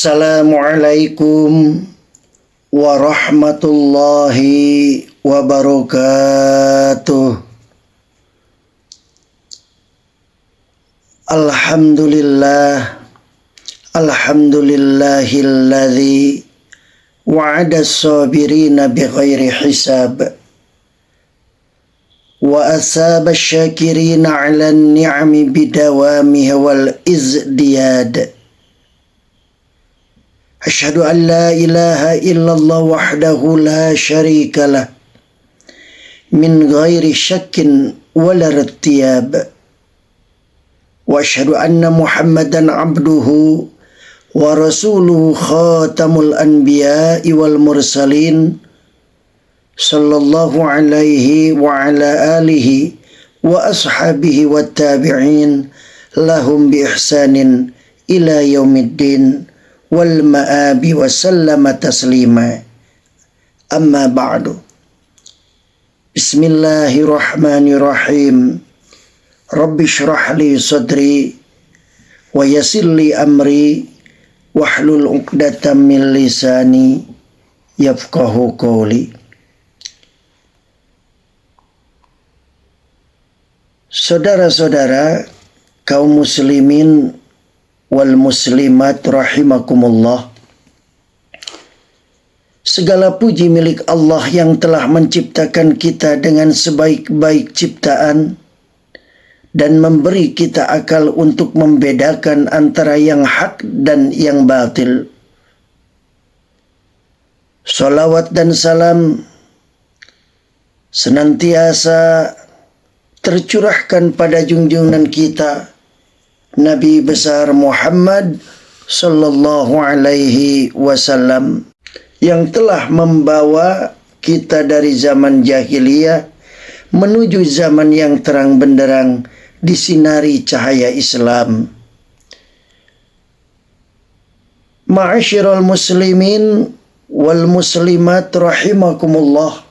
Assalamualaikum warahmatullahi wabarakatuh. Alhamdulillahilladzi wa'ada as-sabirina bighairi hisab wa asaba asy-syakirina 'ala an-ni'ami bidawamiha wal izdiyad. Asyhadu an la ilaha illallah wahdahu la syarika lah min ghairi syakkin wala irtiyab. Wa asyhadu anna Muhammadan abduhu wa rasuluhu khatamul anbiya'i wal mursalin sallallahu alaihi wa ala alihi wa ashabihi wat tabi'in lahum bi ihsanin ila yaumiddin wal ma'abi wa sallama taslima. Amma ba'du. Bismillahirrahmanirrahim. Rabbi shrah li sadri wa yassir li amri wahlul 'uqdatam min lisani yafqahu qawli. Saudara-saudara kaum muslimin wal muslimat rahimakumullah. Segala puji milik Allah yang telah menciptakan kita dengan sebaik-baik ciptaan dan memberi kita akal untuk membedakan antara yang hak dan yang batil. Salawat dan salam senantiasa tercurahkan pada junjungan kita Nabi besar Muhammad sallallahu alaihi wasallam yang telah membawa kita dari zaman jahiliyah menuju zaman yang terang benderang disinari cahaya Islam. Ma'asyiral muslimin wal muslimat rahimakumullah.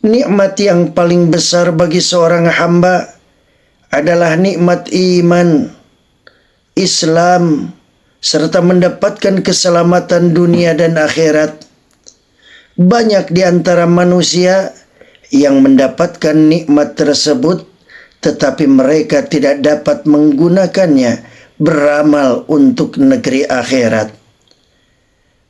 Nikmat yang paling besar bagi seorang hamba adalah nikmat iman, Islam, serta mendapatkan keselamatan dunia dan akhirat. Banyak di antara manusia yang mendapatkan nikmat tersebut, tetapi mereka tidak dapat menggunakannya beramal untuk negeri akhirat.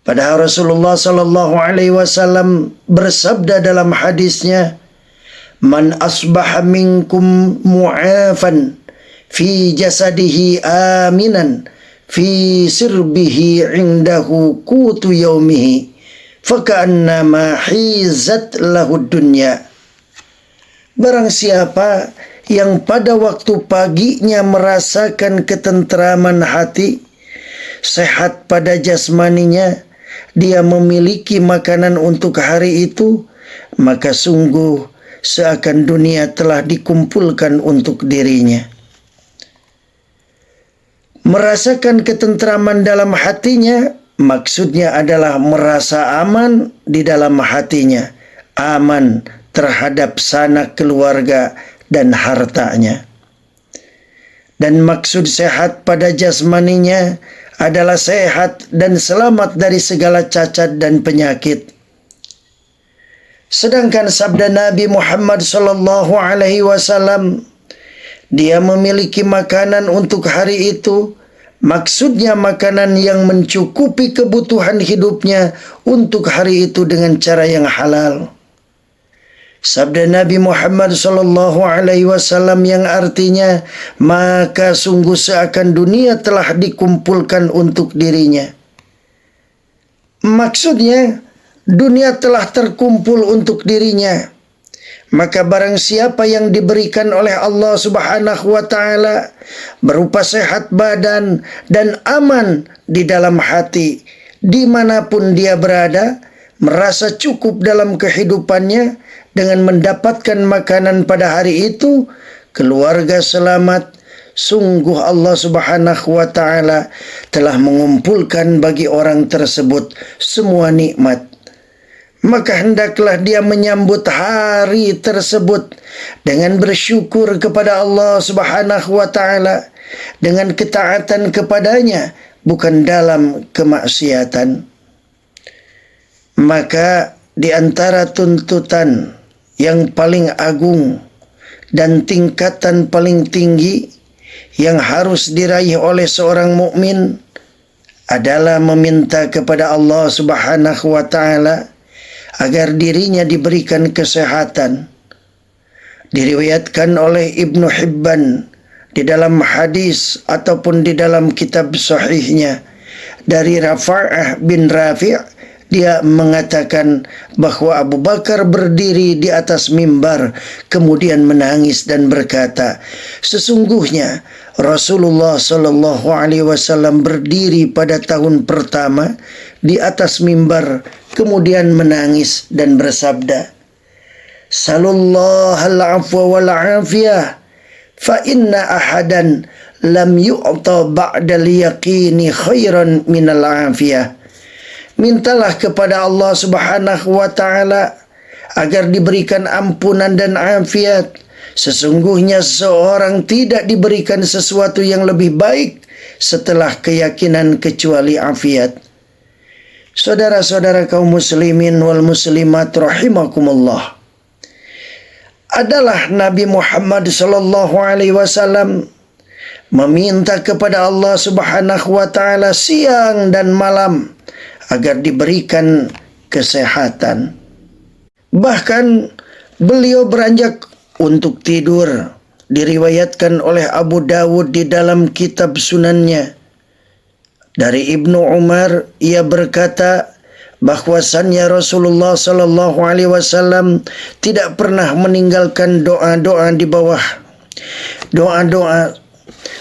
Padahal Rasulullah sallallahu alaihi wasallam bersabda dalam hadisnya, "Man asbaha minkum mu'afan fi jasadihi aminan fi sirbihi indahu qutu yaumihi faka'annama hizat lahu dunya." Barang siapa yang pada waktu paginya merasakan ketentraman hati, sehat pada jasmaninya, dia memiliki makanan untuk hari itu, maka sungguh seakan dunia telah dikumpulkan untuk dirinya. Merasakan ketentraman dalam hatinya maksudnya adalah merasa aman di dalam hatinya, aman terhadap sanak keluarga dan hartanya. Dan maksud sehat pada jasmaninya adalah sehat dan selamat dari segala cacat dan penyakit. Sedangkan sabda Nabi Muhammad sallallahu alaihi wasallam, dia memiliki makanan untuk hari itu, maksudnya makanan yang mencukupi kebutuhan hidupnya untuk hari itu dengan cara yang halal. Sabda Nabi Muhammad sallallahu alaihi wasallam yang artinya, maka sungguh seakan dunia telah dikumpulkan untuk dirinya. Maksudnya dunia telah terkumpul untuk dirinya. Maka barang siapa yang diberikan oleh Allah subhanahu wa ta'ala berupa sehat badan dan aman di dalam hati, dimanapun dia berada, merasa cukup dalam kehidupannya dengan mendapatkan makanan pada hari itu, keluarga selamat, sungguh Allah subhanahu wa ta'ala telah mengumpulkan bagi orang tersebut semua nikmat. Maka hendaklah dia menyambut hari tersebut dengan bersyukur kepada Allah subhanahu wa ta'ala, dengan ketaatan kepadanya, bukan dalam kemaksiatan. Maka di antara tuntutan yang paling agung dan tingkatan paling tinggi yang harus diraih oleh seorang mukmin adalah meminta kepada Allah Subhanahu wa taala agar dirinya diberikan kesehatan. Diriwayatkan oleh Ibnu Hibban di dalam hadis ataupun di dalam kitab sahihnya dari Rafa'ah bin Rafi', dia mengatakan bahwa Abu Bakar berdiri di atas mimbar kemudian menangis dan berkata, sesungguhnya Rasulullah sallallahu alaihi wasallam berdiri pada tahun pertama di atas mimbar kemudian menangis dan bersabda, Sallallahu al-afwa wal-afiyah fa inna ahadan lam yu'ta ba'dal yaqini khairan minal afiyah. Mintalah kepada Allah Subhanahu wa taala agar diberikan ampunan dan afiat. Sesungguhnya seorang tidak diberikan sesuatu yang lebih baik setelah keyakinan kecuali afiat. Saudara-saudara kaum muslimin wal muslimat rahimakumullah, adalah Nabi Muhammad sallallahu alaihi wasallam meminta kepada Allah Subhanahu wa taala siang dan malam agar diberikan kesehatan. Bahkan beliau beranjak untuk tidur. Diriwayatkan oleh Abu Dawud di dalam kitab sunannya dari Ibnu Umar, ia berkata bahwasannya Rasulullah sallallahu alaihi wasallam tidak pernah meninggalkan doa-doa di bawah doa-doa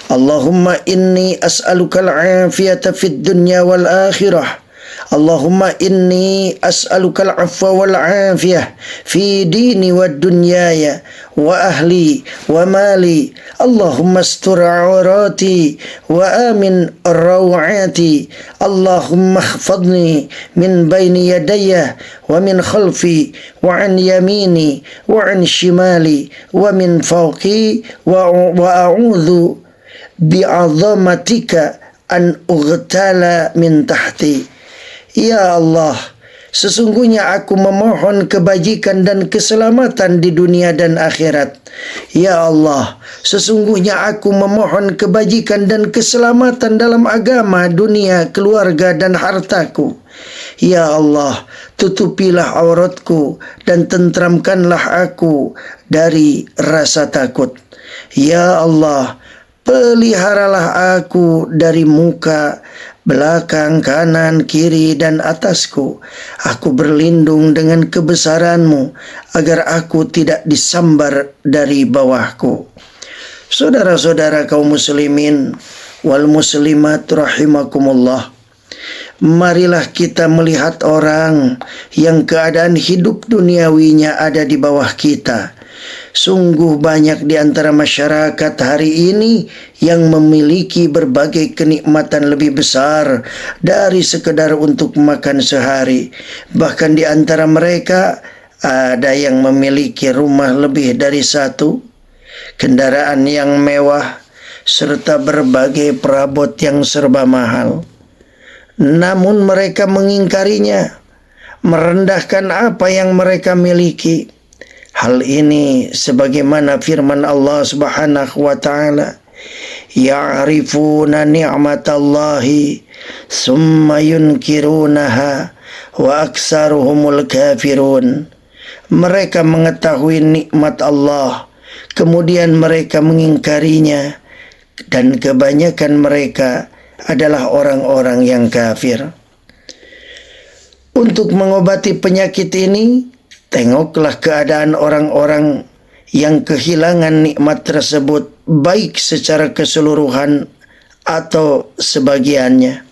Allahumma inni as'alukal afiyata fid dunya wal akhirah. Allahumma inni as'alukal afwa wal afiyah fi dini wa dunyaya wa ahli wa mali. Allahumma astur awrati wa amin rawati. Allahumma khfadni min bayni yadayya wa min khalfi wa an yamini wa an shimali wa min fawqi wa a'udhu bi'azamatika an ughtala min tahti. Ya Allah, sesungguhnya aku memohon kebajikan dan keselamatan di dunia dan akhirat. Ya Allah, sesungguhnya aku memohon kebajikan dan keselamatan dalam agama, dunia, keluarga dan hartaku. Ya Allah, tutupilah auratku dan tentramkanlah aku dari rasa takut. Ya Allah, peliharalah aku dari muka, belakang, kanan, kiri, dan atasku. Aku berlindung dengan kebesaran-Mu agar aku tidak disambar dari bawahku. Saudara-saudara kaum muslimin wal muslimat rahimakumullah, marilah kita melihat orang yang keadaan hidup duniawinya ada di bawah kita. Sungguh banyak di antara masyarakat hari ini yang memiliki berbagai kenikmatan lebih besar dari sekedar untuk makan sehari. Bahkan di antara mereka ada yang memiliki rumah lebih dari satu, kendaraan yang mewah, serta berbagai perabot yang serba mahal. Namun mereka mengingkarinya, merendahkan apa yang mereka miliki. Hal ini sebagaimana firman Allah Subhanahu wa taala, ya'rifuna ni'matallahi summa yunkirunaha wa aksaruhumul kafirun. Mereka mengetahui nikmat Allah, kemudian mereka mengingkarinya, dan kebanyakan mereka adalah orang-orang yang kafir. Untuk mengobati penyakit ini, tengoklah keadaan orang-orang yang kehilangan nikmat tersebut, baik secara keseluruhan atau sebagiannya.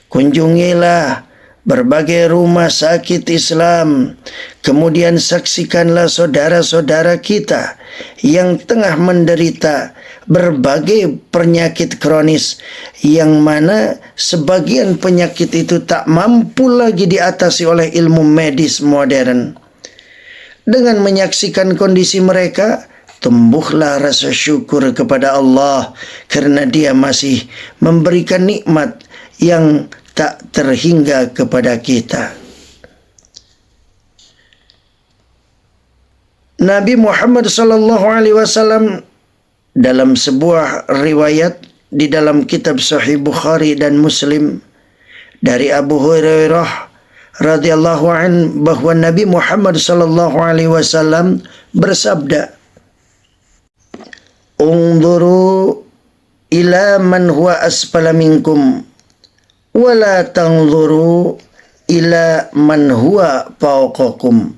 Kunjungilah berbagai rumah sakit Islam, kemudian saksikanlah saudara-saudara kita yang tengah menderita berbagai penyakit kronis, yang mana sebagian penyakit itu tak mampu lagi diatasi oleh ilmu medis modern. Dengan menyaksikan kondisi mereka, tumbuhlah rasa syukur kepada Allah karena Dia masih memberikan nikmat yang tak terhingga kepada kita. Nabi Muhammad sallallahu alaihi wasallam dalam sebuah riwayat di dalam kitab Sahih Bukhari dan Muslim dari Abu Hurairah radhiyallahu an bahwa Nabi Muhammad sallallahu alaihi wasallam bersabda, "Unzuru ila man huwa asfala minkum wa la tanzuru ila man huwa fawqakum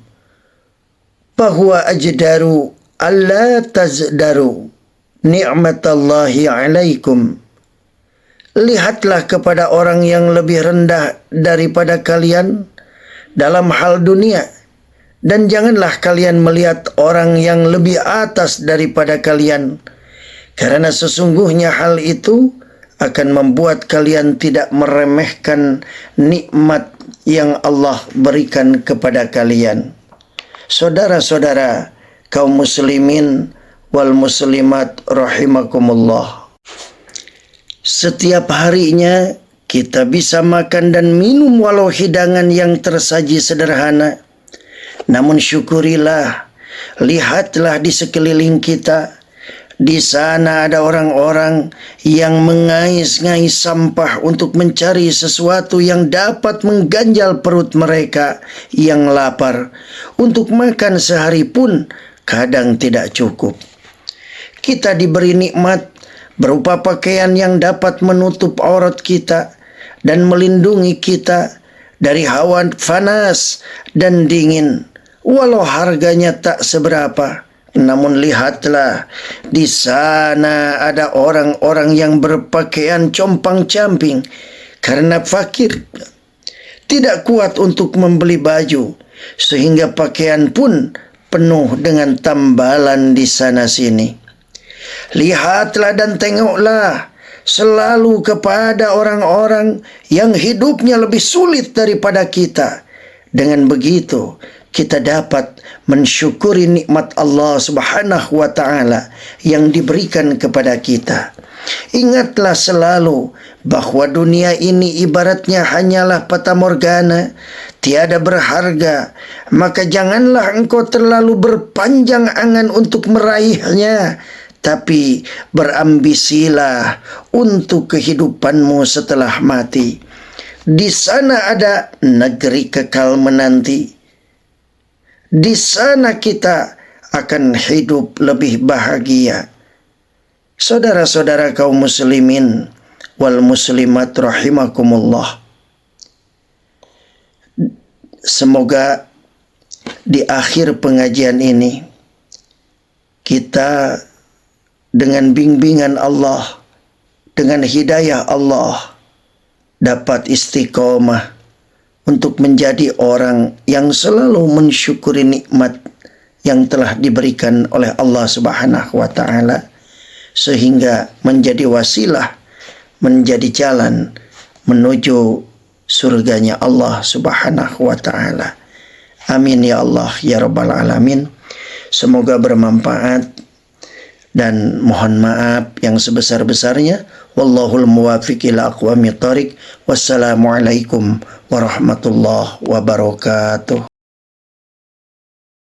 fahuwa ajdaru alla tazdaru ni'matallahi alaikum." Lihatlah kepada orang yang lebih rendah daripada kalian dalam hal dunia, dan janganlah kalian melihat orang yang lebih atas daripada kalian, karena sesungguhnya hal itu akan membuat kalian tidak meremehkan nikmat yang Allah berikan kepada kalian. Saudara-saudara kaum muslimin wal muslimat rahimakumullah, setiap harinya kita bisa makan dan minum walau hidangan yang tersaji sederhana. Namun syukurilah, lihatlah di sekeliling kita. Di sana ada orang-orang yang mengais-ngais sampah untuk mencari sesuatu yang dapat mengganjal perut mereka yang lapar. Untuk makan sehari pun kadang tidak cukup. Kita diberi nikmat berupa pakaian yang dapat menutup aurat kita dan melindungi kita dari hawa panas dan dingin, walau harganya tak seberapa. Namun lihatlah, di sana ada orang-orang yang berpakaian compang-camping karena fakir, tidak kuat untuk membeli baju, sehingga pakaian pun penuh dengan tambalan di sana-sini. Lihatlah dan tengoklah selalu kepada orang-orang yang hidupnya lebih sulit daripada kita. Dengan begitu, kita dapat mensyukuri nikmat Allah Subhanahu wa ta'ala yang diberikan kepada kita. Ingatlah selalu bahwa dunia ini ibaratnya hanyalah fata morgana, tiada berharga. Maka janganlah engkau terlalu berpanjang angan untuk meraihnya, tapi berambisilah untuk kehidupanmu setelah mati. Di sana ada negeri kekal menanti. Di sana kita akan hidup lebih bahagia. Saudara-saudara kaum muslimin wal muslimat rahimakumullah, semoga di akhir pengajian ini kita dengan bimbingan Allah, dengan hidayah Allah, dapat istiqomah untuk menjadi orang yang selalu mensyukuri nikmat yang telah diberikan oleh Allah Subhanahu wa ta'ala, sehingga menjadi wasilah, menjadi jalan menuju surganya Allah Subhanahu wa ta'ala. Amin ya Allah ya Rabbal Alamin. Semoga bermanfaat dan mohon maaf yang sebesar-besarnya. Wallahul muwaffiq ila aqwamit thoriq. Wassalamualaikum warahmatullahi wabarakatuh.